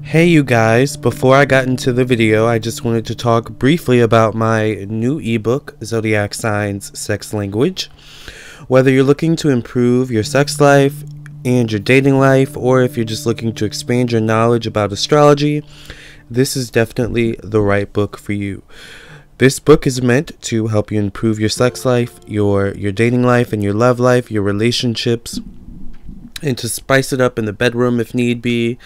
Hey you guys, before I got into the video, I just wanted to talk briefly about my new ebook, Zodiac Signs, Sex Language. Whether you're looking to improve your sex life and your dating life, or if you're just looking to expand your knowledge about astrology, this is definitely the right book for you. This book is meant to help you improve your sex life, your dating life, and your love life, your relationships, and to spice it up in the bedroom if need be,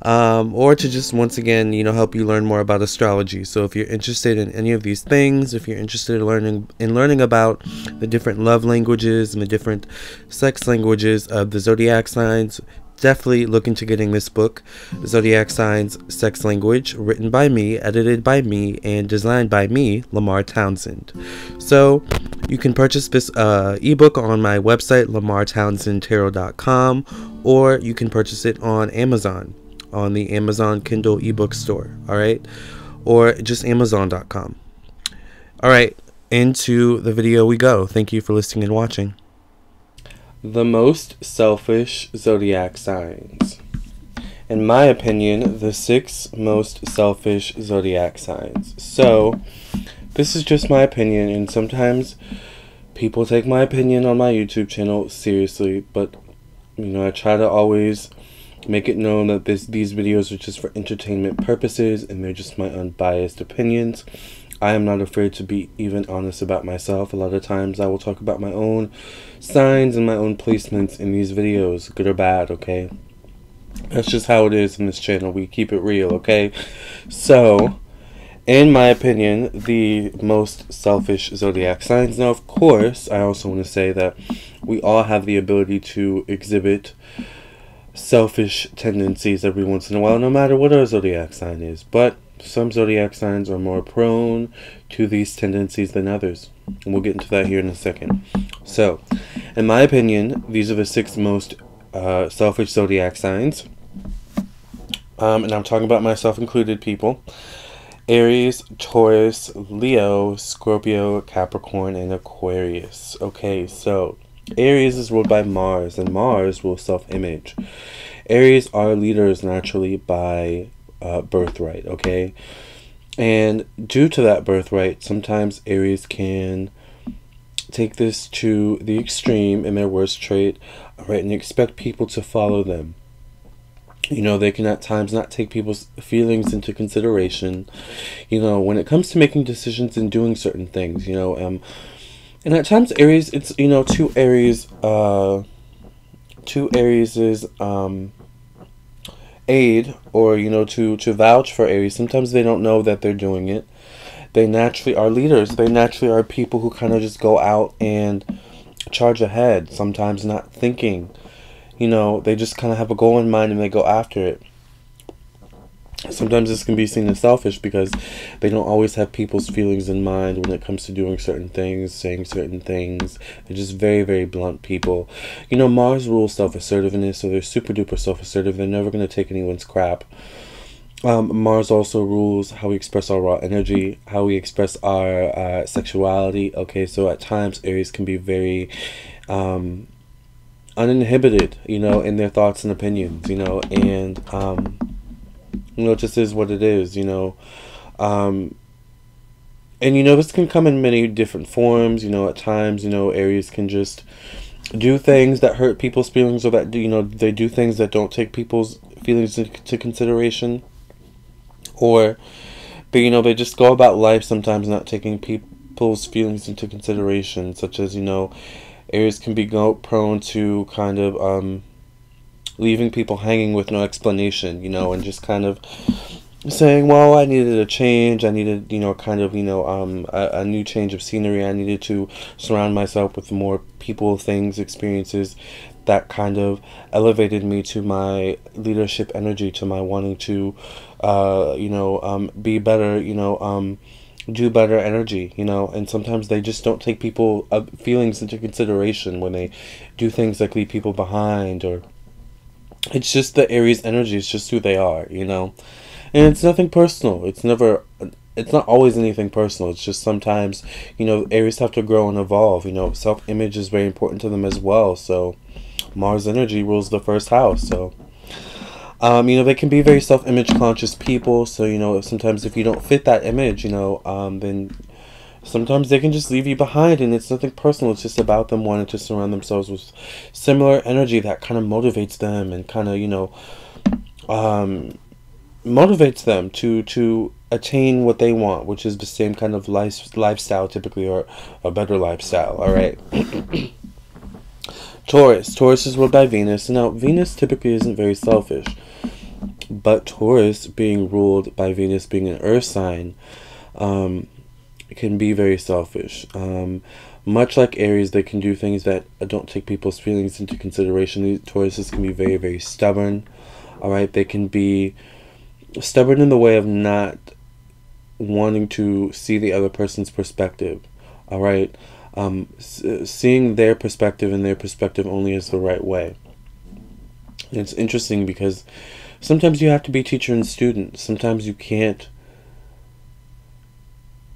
or to just once again help you learn more about astrology. So if you're interested in any of these things, if you're interested in learning about the different love languages and the different sex languages of the zodiac signs, definitely look into getting this book, Zodiac Signs, Sex Language, written by me, edited by me, and designed by me, Lamarr Townsend. So you can purchase this ebook on my website, lamarrtownsendtarot.com, or you can purchase it on Amazon, on the Amazon Kindle ebook store, alright? Or just amazon.com. Alright, into the video we go. Thank you for listening and watching. The most selfish zodiac signs. In my opinion, the 6 most selfish zodiac signs. So, this is just my opinion, and sometimes people take my opinion on my YouTube channel seriously, but I try to always make it known that these videos are just for entertainment purposes and they're just my unbiased opinions. I am not afraid to be even honest about myself. A lot of times I will talk about my own signs and my own placements in these videos, good or bad, okay? That's just how it is in this channel. We keep it real, okay? So, in my opinion, the most selfish zodiac signs. Now, of course, I also want to say that we all have the ability to exhibit selfish tendencies every once in a while, no matter what our zodiac sign is. But some zodiac signs are more prone to these tendencies than others, and we'll get into that here in a second. So, in my opinion, these are the 6 most selfish zodiac signs, and I'm talking about myself included, people. Aries, Taurus, Leo, Scorpio, Capricorn, and Aquarius. Okay, so Aries is ruled by Mars, and Mars rules self-image. Aries are leaders naturally by birthright, okay? And due to that birthright, sometimes Aries can take this to the extreme in their worst trait, right, and expect people to follow them. They can at times not take people's feelings into consideration, when it comes to making decisions and doing certain things, and at times Aries, it's, two Aries' aid, or to vouch for Aries. Sometimes they don't know that they're doing it. They naturally are leaders. They naturally are people who kind of just go out and charge ahead, sometimes not thinking. They just kind of have a goal in mind and they go after it. Sometimes this can be seen as selfish because they don't always have people's feelings in mind when it comes to doing certain things, saying certain things. They're just very, very blunt people. Mars rules self-assertiveness, so they're super duper self-assertive. They're never going to take anyone's crap. Mars also rules how we express our raw energy, how we express our sexuality. Okay, so at times Aries can be very uninhibited, in their thoughts and opinions, and it just is what it is, and this can come in many different forms. At times, Aries can just do things that hurt people's feelings, or that, they do things that don't take people's feelings into consideration, or they just go about life sometimes not taking people's feelings into consideration, such as, Aries can be prone to kind of leaving people hanging with no explanation, and just kind of saying, well, I needed a change, I needed, kind of, a new change of scenery, I needed to surround myself with more people, things, experiences that kind of elevated me to my leadership energy, to my wanting to, be better, do better energy, and sometimes they just don't take people feelings into consideration when they do things like leave people behind, or it's just the Aries energy. It's just who they are, and it's nothing personal. It's not always anything personal. It's just sometimes, Aries have to grow and evolve. Self-image is very important to them as well. So Mars energy rules the first house. So You know, they can be very self-image conscious people. So, you know, sometimes if you don't fit that image, you know, then sometimes they can just leave you behind, and it's nothing personal. It's just about them wanting to surround themselves with similar energy that kind of motivates them and kind of, you know, motivates them to attain what they want, which is the same kind of lifestyle typically, or a better lifestyle. All right. Taurus is ruled by Venus. Now, Venus typically isn't very selfish, but Taurus, being ruled by Venus, being an earth sign, can be very selfish. Much like Aries, they can do things that don't take people's feelings into consideration. These Tauruses can be very, very stubborn. All right, they can be stubborn in the way of not wanting to see the other person's perspective. All right, seeing their perspective and their perspective only is the right way. And it's interesting because sometimes you have to be teacher and student. Sometimes you can't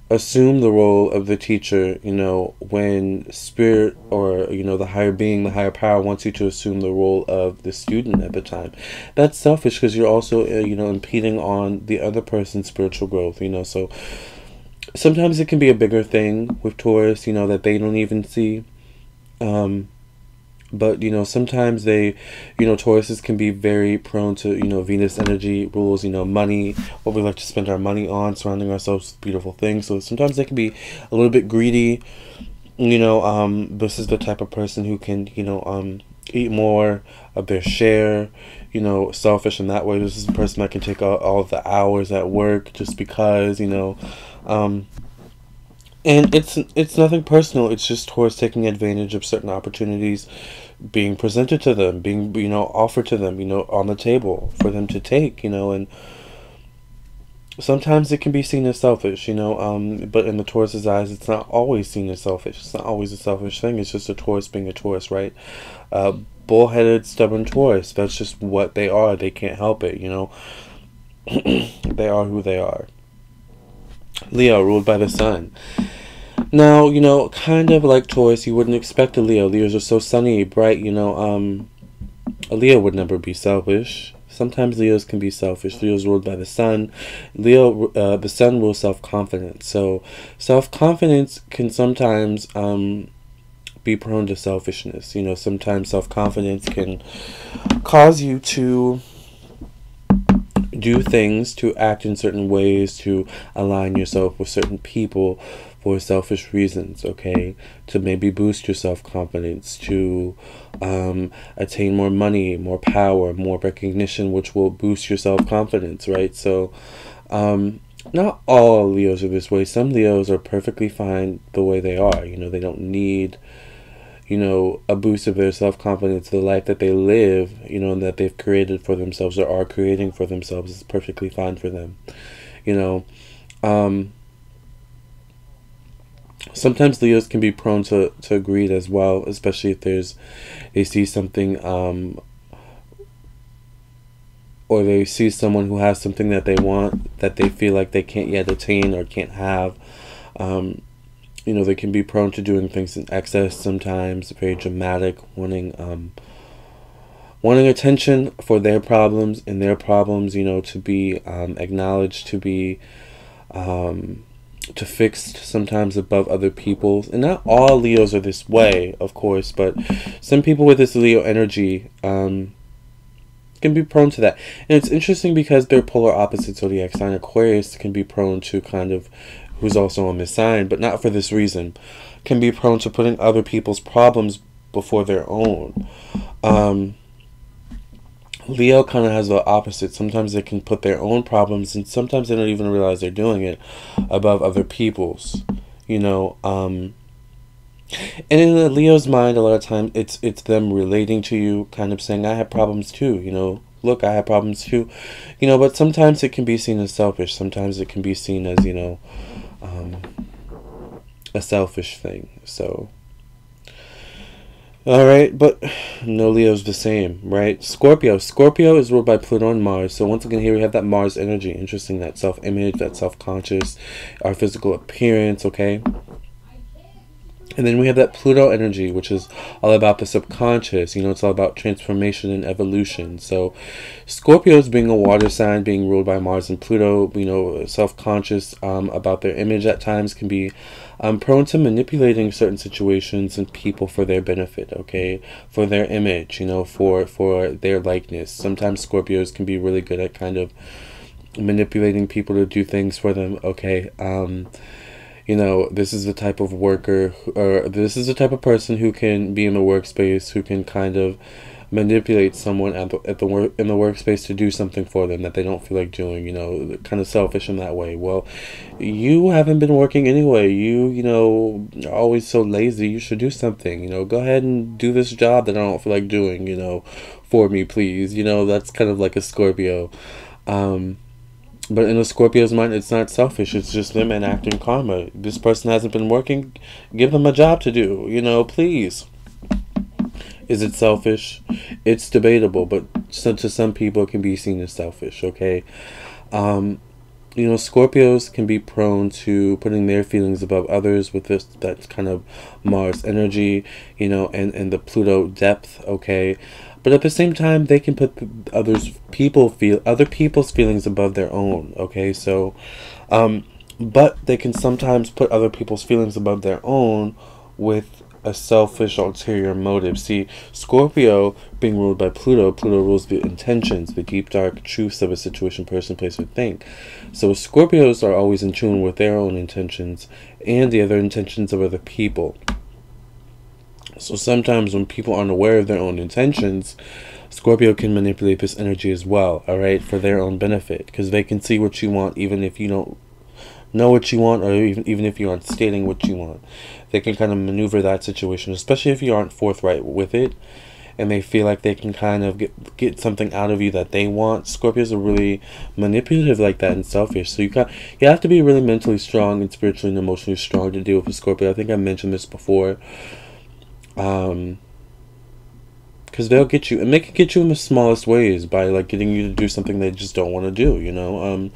assume the role of the teacher, you know, when spirit, or, you know, the higher being, the higher power wants you to assume the role of the student at the time. That's selfish, because you're also, you know, impeding on the other person's spiritual growth, you know. So sometimes it can be a bigger thing with Taurus, you know, that they don't even see. But, you know, sometimes they, you know, Tauruses can be very prone to, you know, Venus energy rules, you know, money, what we like to spend our money on, surrounding ourselves with beautiful things. So sometimes they can be a little bit greedy, you know. This is the type of person who can, you know, eat more of their share, you know, selfish in that way. This is the person that can take all of the hours at work just because, you know, and it's nothing personal. It's just Taurus taking advantage of certain opportunities being presented to them, being, you know, offered to them, you know, on the table for them to take, you know. And sometimes it can be seen as selfish, you know, but in the Taurus's eyes, it's not always seen as selfish. It's not always a selfish thing. It's just a Taurus being a Taurus, right? Bullheaded, stubborn Taurus. That's just what they are. They can't help it, you know. They are who they are. Leo, ruled by the sun. Now, you know, kind of like Taurus, you wouldn't expect a Leo. Leos are so sunny, bright, you know. A Leo would never be selfish. Sometimes Leos can be selfish. Leo's ruled by the sun. The sun rules self-confidence. So self-confidence can sometimes be prone to selfishness. You know, sometimes self-confidence can cause you to do things, to act in certain ways, to align yourself with certain people for selfish reasons, okay? To maybe boost your self-confidence, to attain more money, more power, more recognition, which will boost your self-confidence, right? So not all Leos are this way. Some Leos are perfectly fine the way they are. You know, they don't need, you know, a boost of their self-confidence. The life that they live, you know, and that they've created for themselves or are creating for themselves is perfectly fine for them. You know, sometimes Leos can be prone to greed as well, especially if they see something, or they see someone who has something that they want, that they feel like they can't yet attain or can't have. You know, they can be prone to doing things in excess sometimes, very dramatic, wanting attention for their problems, and their problems, you know, to be acknowledged, to be fixed sometimes above other people's. And not all Leos are this way, of course, but some people with this Leo energy can be prone to that. And it's interesting because they're polar opposite zodiac sign. Aquarius can be prone to kind of, who's also on this sign, but not for this reason, can be prone to putting other people's problems before their own. Leo kind of has the opposite. Sometimes they can put their own problems, and sometimes they don't even realize they're doing it, above other people's, you know. And in the Leo's mind, a lot of times it's them relating to you, kind of saying, I have problems too, you know. Look, I have problems too, you know. But sometimes it can be seen as selfish. Sometimes it can be seen as, you know, a selfish thing. So, alright, but no Leo's the same, right? Scorpio is ruled by Pluto and Mars. So once again, here we have that Mars energy. Interesting, that self-image, that self-conscious, our physical appearance, okay? And then we have that Pluto energy, which is all about the subconscious. You know, it's all about transformation and evolution. So Scorpios, being a water sign, being ruled by Mars and Pluto, you know, self-conscious about their image at times, can be prone to manipulating certain situations and people for their benefit, okay? For their image, you know, for their likeness. Sometimes Scorpios can be really good at kind of manipulating people to do things for them, okay? You know, this is the type of worker, or this is the type of person who can be in the workspace, who can kind of manipulate someone in the workspace to do something for them that they don't feel like doing. You know, kind of selfish in that way. Well, you haven't been working anyway. You know, are always so lazy. You should do something. You know, go ahead and do this job that I don't feel like doing. You know, for me, please. You know, that's kind of like a Scorpio. But in a Scorpio's mind, it's not selfish. It's just them enacting karma. This person hasn't been working. Give them a job to do. You know, please. Is it selfish? It's debatable, but to some people, it can be seen as selfish, okay? You know, Scorpios can be prone to putting their feelings above others with that kind of Mars energy, you know, and the Pluto depth, okay? But at the same time, they can put other people's feelings above their own, okay? So, but they can sometimes put other people's feelings above their own with a selfish ulterior motive. See, Scorpio, being ruled by Pluto rules the intentions, the deep dark truths of a situation, person, place, or thing. So Scorpios are always in tune with their own intentions and the other intentions of other people. So sometimes when people aren't aware of their own intentions, Scorpio can manipulate this energy as well, alright, for their own benefit, because they can see what you want even if you don't know what you want, or even if you aren't stating what you want. They can kind of maneuver that situation, especially if you aren't forthright with it, and they feel like they can kind of get something out of you that they want. Scorpios are really manipulative like that and selfish. So you have to be really mentally strong and spiritually and emotionally strong to deal with a Scorpio. I think I mentioned this before. Because they'll get you, and they can get you in the smallest ways by like getting you to do something they just don't want to do, you know.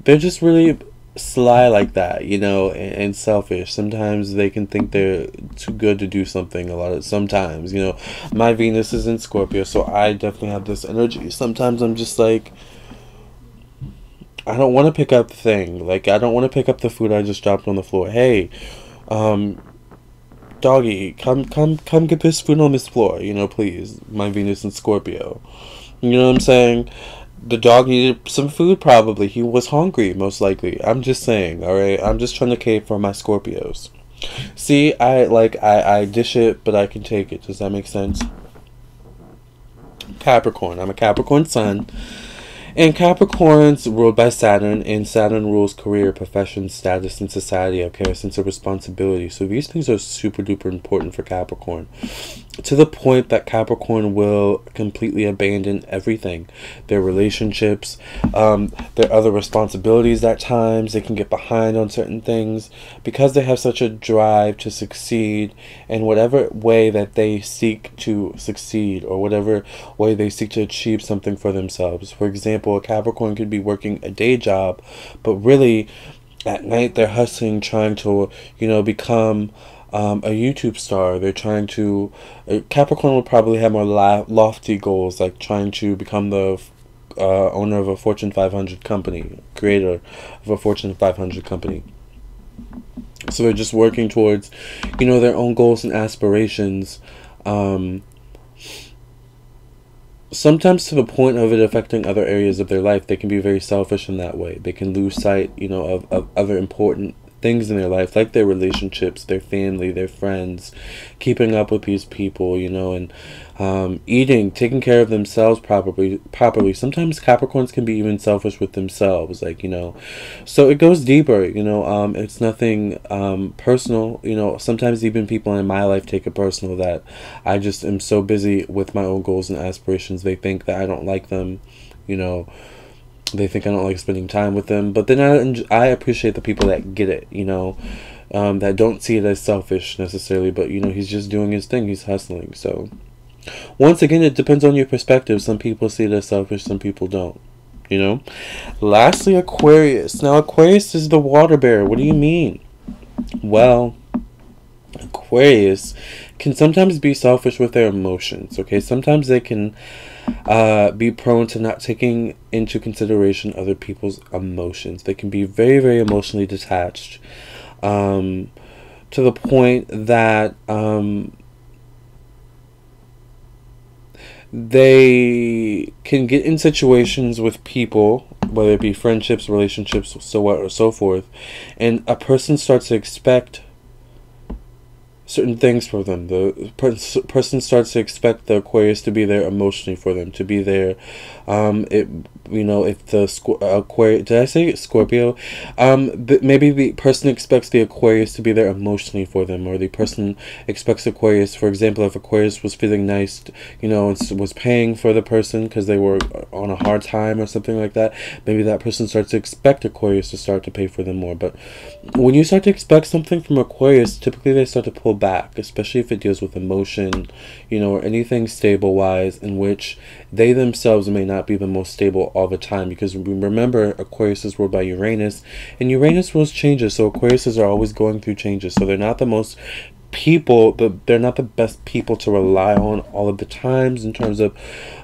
They're just really sly like that, you know, and selfish. Sometimes they can think they're too good to do something. Sometimes, you know, my Venus is in Scorpio, so I definitely have this energy. Sometimes I'm just like, I don't want to pick up the thing. Like, I don't want to pick up the food I just dropped on the floor. Hey, doggy, come get this food on this floor, you know, please. My Venus in Scorpio. You know what I'm saying? The dog needed some food, probably. He was hungry, most likely. I'm just saying, alright? I'm just trying to cater for my Scorpios. See, I dish it, but I can take it. Does that make sense? Capricorn. I'm a Capricorn sun. And Capricorn's ruled by Saturn, and Saturn rules career, profession, status, and society, okay, a sense of responsibility. So these things are super duper important for Capricorn, to the point that Capricorn will completely abandon everything. Their relationships, their other responsibilities at times. They can get behind on certain things because they have such a drive to succeed in whatever way that they seek to succeed, or whatever way they seek to achieve something for themselves. For example, a Capricorn could be working a day job, but really at night they're hustling, trying to, you know, become a YouTube star. They're trying to, Capricorn will probably have more lofty goals, like trying to become the owner of a Fortune 500 company, creator of a Fortune 500 company. So they're just working towards, you know, their own goals and aspirations, sometimes to the point of it affecting other areas of their life. They can be very selfish in that way. They can lose sight, you know, of other important things in their life, like their relationships, their family, their friends, keeping up with these people, you know, and eating, taking care of themselves properly. Sometimes Capricorns can be even selfish with themselves, like, you know, so it goes deeper, you know. It's nothing personal, you know. Sometimes even people in my life take it personal that I just am so busy with my own goals and aspirations. They think that I don't like them, you know. They think I don't like spending time with them. But then I appreciate the people that get it, you know, that don't see it as selfish necessarily. But, you know, he's just doing his thing. He's hustling. So, once again, it depends on your perspective. Some people see it as selfish. Some people don't, you know. Lastly, Aquarius. Now, Aquarius is the water bearer. What do you mean? Well, Aquarius can sometimes be selfish with their emotions, okay? Sometimes they can be prone to not taking into consideration other people's emotions. They can be very, very emotionally detached, to the point that they can get in situations with people, whether it be friendships, relationships, so what or so forth, and a person starts to expect certain things for them. The person starts to expect the Aquarius to be there emotionally for them, to be there. If the Aquarius, did I say Scorpio? Maybe the person expects the Aquarius to be there emotionally for them, or the person expects Aquarius, for example, if Aquarius was feeling nice, and was paying for the person because they were on a hard time or something like that, maybe that person starts to expect Aquarius to start to pay for them more. But when you start to expect something from Aquarius, typically they start to pull back, especially if it deals with emotion, or anything stable wise, in which they themselves may not be the most stable all the time. Because remember, Aquarius is ruled by Uranus, and Uranus rules changes, so Aquariuses are always going through changes, so they're not the most they're not the best people to rely on all of the times in terms of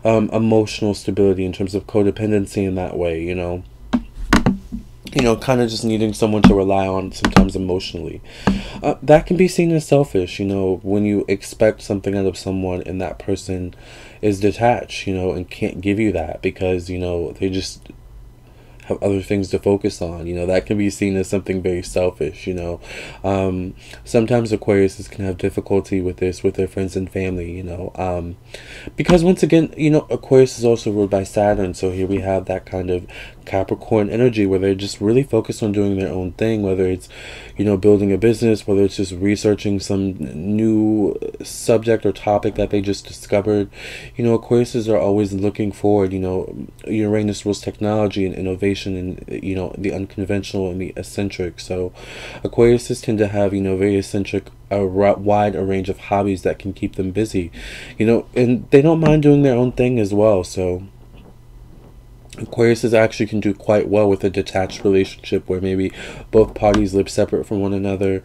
emotional stability, in terms of codependency in that way, kind of just needing someone to rely on sometimes emotionally. That can be seen as selfish, when you expect something out of someone and that person is detached, and can't give you that because, they just have other things to focus on. That can be seen as something very selfish. Sometimes Aquariuses can have difficulty with this with their friends and family, because once again, Aquarius is also ruled by Saturn, so here we have that kind of Capricorn energy where they're just really focused on doing their own thing, whether it's building a business, whether it's just researching some new subject or topic that they just discovered. Aquariuses are always looking forward. Uranus rules technology and innovation and the unconventional and the eccentric, so Aquariuses tend to have very eccentric, a wide range of hobbies that can keep them busy, and they don't mind doing their own thing as well. So Aquariuses actually can do quite well with a detached relationship where maybe both parties live separate from one another,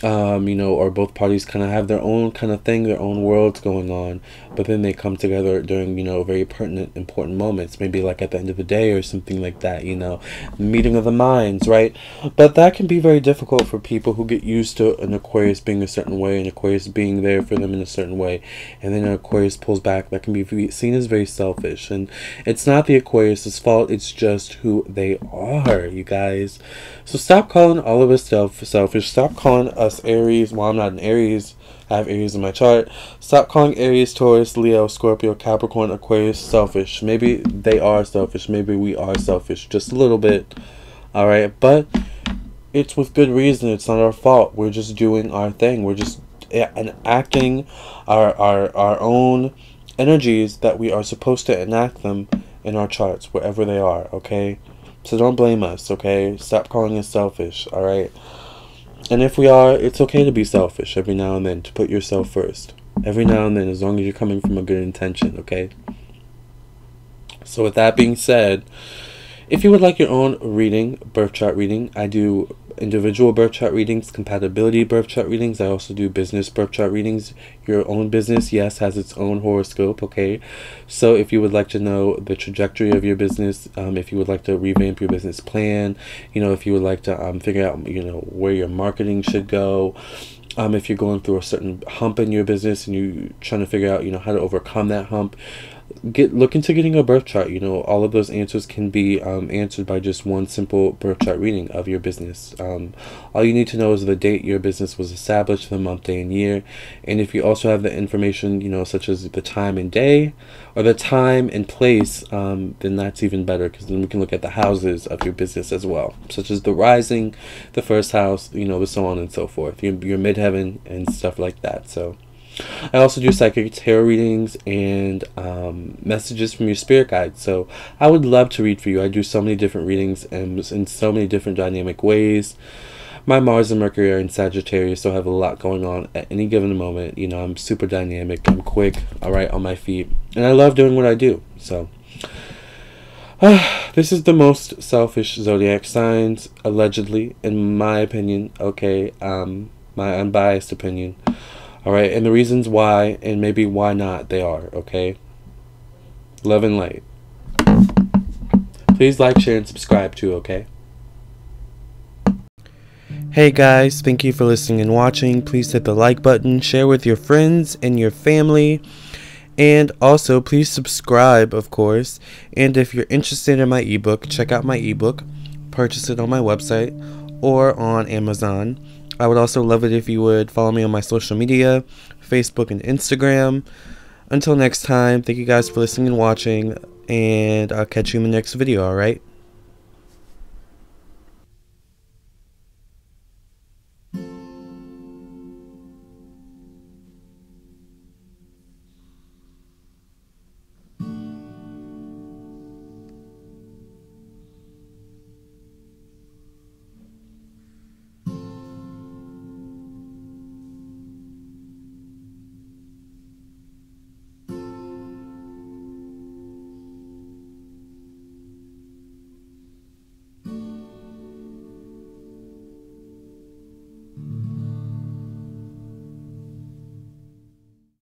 or both parties kind of have their own kind of thing, their own worlds going on, but then they come together during, very pertinent, important moments, maybe like at the end of the day or something like that, meeting of the minds, right? But that can be very difficult for people who get used to an Aquarius being a certain way, an Aquarius being there for them in a certain way, and then an Aquarius pulls back. That can be seen as very selfish, and it's not the Aquarius's fault, it's just who they are, you guys. So stop calling all of us selfish. Stop calling us Aries. Well, I'm not an Aries. I have Aries in my chart. Stop calling Aries, Taurus, Leo, Scorpio, Capricorn, Aquarius selfish. Maybe they are selfish. Maybe we are selfish. Just a little bit. Alright? But it's with good reason. It's not our fault. We're just doing our thing. We're just enacting our own energies that we are supposed to enact them in our charts, wherever they are. Okay? So don't blame us, okay? Stop calling us selfish, alright? And if we are, it's okay to be selfish every now and then, to put yourself first. Every now and then, as long as you're coming from a good intention, okay? So with that being said, if you would like your own reading, birth chart reading, I do individual birth chart readings, compatibility birth chart readings. I also do business birth chart readings. Your own business, yes, has its own horoscope, okay? So if you would like to know the trajectory of your business, if you would like to revamp your business plan, if you would like to figure out, where your marketing should go, if you're going through a certain hump in your business and you're trying to figure out, how to overcome that hump, look into getting a birth chart. All of those answers can be answered by just one simple birth chart reading of your business. All you need to know is the date your business was established, the month, day, and year. And if you also have the information, such as the time and day or the time and place, then that's even better, because then we can look at the houses of your business as well, such as the rising, the first house, the so on and so forth, your midheaven and stuff like that. So I also do psychic tarot readings and messages from your spirit guides. So I would love to read for you. I do so many different readings and in so many different dynamic ways. My Mars and Mercury are in Sagittarius, so I have a lot going on at any given moment. I'm super dynamic. I'm quick, alright, on my feet. And I love doing what I do. So this is the most selfish zodiac signs, allegedly, in my opinion. Okay, My unbiased opinion. Alright, and the reasons why, and maybe why not, they are, okay? Love and light. Please like, share, and subscribe too, okay? Hey guys, thank you for listening and watching. Please hit the like button, share with your friends and your family, and also please subscribe, of course. And if you're interested in my ebook, check out my ebook. Purchase it on my website or on Amazon. I would also love it if you would follow me on my social media, Facebook and Instagram. Until next time, thank you guys for listening and watching, and I'll catch you in the next video, alright?